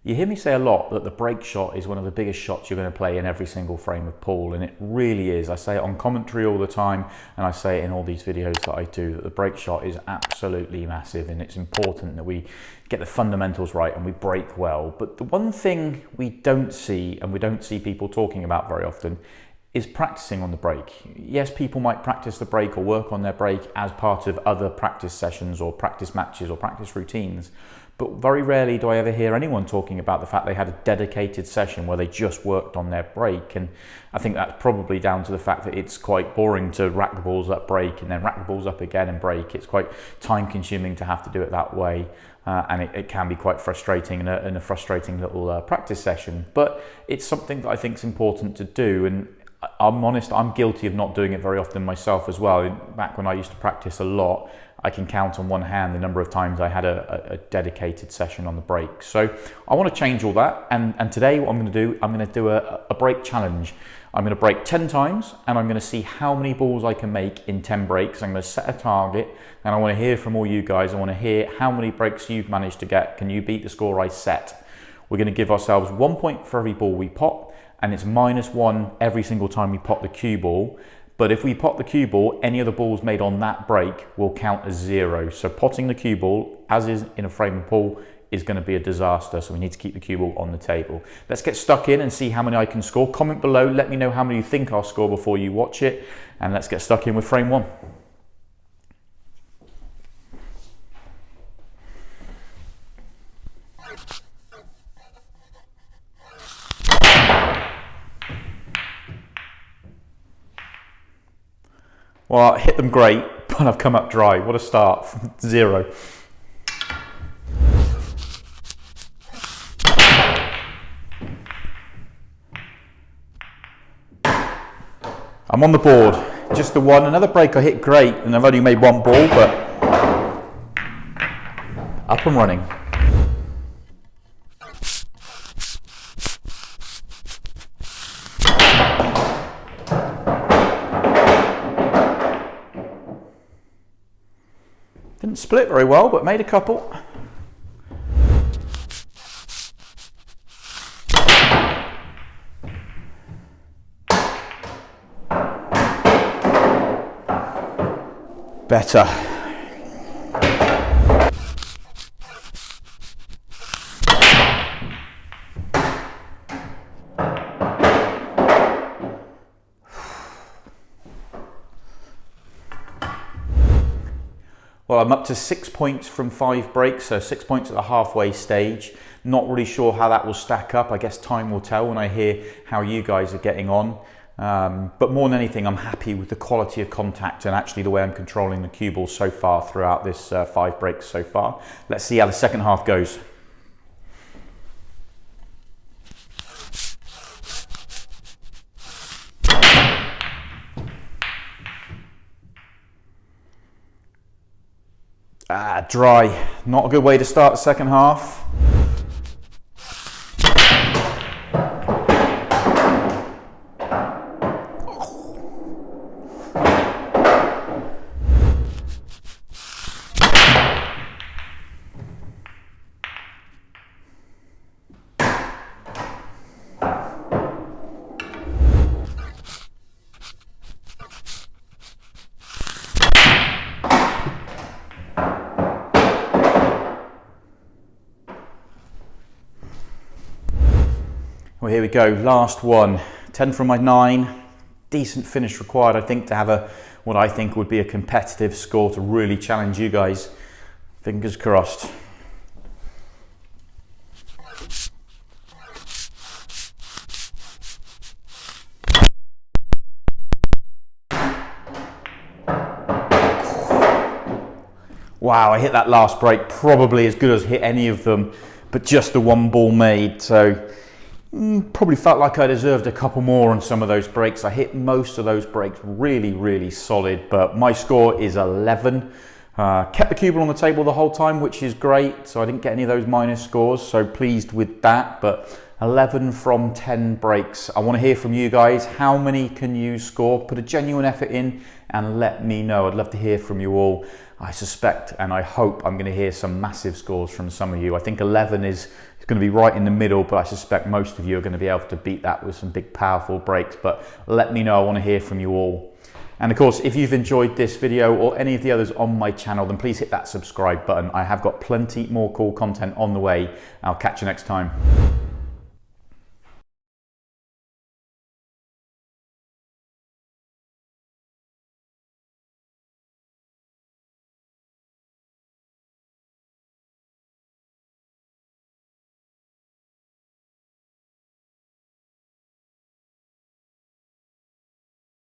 You hear me say a lot that the break shot is one of the biggest shots you're going to play in every single frame of pool, and it really is. I say it on commentary all the time, and I say it in all these videos that I do, that the break shot is absolutely massive, and it's important that we get the fundamentals right and we break well. But the one thing we don't see, and we don't see people talking about very often, is practicing on the break. Yes, people might practice the break or work on their break as part of other practice sessions or practice matches or practice routines, but very rarely do I ever hear anyone talking about the fact they had a dedicated session where they just worked on their break. And I think that's probably down to the fact that it's quite boring to rack the balls up, break, and then rack the balls up again and break. It's quite time consuming to have to do it that way. And it can be quite frustrating in a frustrating little practice session. But it's something that I think is important to do. And I'm honest, I'm guilty of not doing it very often myself as well. Back when I used to practice a lot, I can count on one hand the number of times I had a dedicated session on the break. So I want to change all that, and today what I'm going to do, I'm going to do a break challenge. I'm going to break 10 times, and I'm going to see how many balls I can make in 10 breaks. I'm going to set a target, and I want to hear from all you guys. I want to hear how many breaks you've managed to get. Can you beat the score I set? We're going to give ourselves 1 point for every ball we pot, and it's -1 every single time we pot the cue ball. But if we pot the cue ball, any of the balls made on that break will count as 0. So potting the cue ball, as is in a frame of pool, is going to be a disaster. So we need to keep the cue ball on the table. Let's get stuck in and see how many I can score. Comment below, let me know how many you think I'll score before you watch it. And let's get stuck in with frame 1. Well, I hit them great, but I've come up dry. What a start from 0. I'm on the board, just the one. Another break I hit great, and I've only made 1 ball, but up and running. Didn't split very well, but made a couple. Better. Well, I'm up to 6 points from 5 breaks, so 6 points at the halfway stage. Not really sure how that will stack up. I guess time will tell when I hear how you guys are getting on. But more than anything, I'm happy with the quality of contact and actually the way I'm controlling the cue ball so far throughout this 5 breaks so far. Let's see how the second half goes. Dry. Not a good way to start the second half. Well, here we go, last one. 10 from my 9. Decent finish required, I think, to have what I think would be a competitive score to really challenge you guys. Fingers crossed. Wow, I hit that last break probably as good as hit any of them, but just the 1 ball made. So probably felt like I deserved a couple more on some of those breaks. I hit most of those breaks really solid, but my score is 11. Kept the cue ball on the table the whole time, which is great. So I didn't get any of those minus scores, so pleased with that. But 11 from 10 breaks. I want to hear from you guys. How many can you score? Put a genuine effort in and let me know. I'd love to hear from you all. I suspect and I hope I'm going to hear some massive scores from some of you. I think 11 is going to be right in the middle, but I suspect most of you are going to be able to beat that with some big powerful breaks. But let me know, I want to hear from you all. And of course, if you've enjoyed this video or any of the others on my channel, then please hit that subscribe button. I have got plenty more cool content on the way. I'll catch you next time.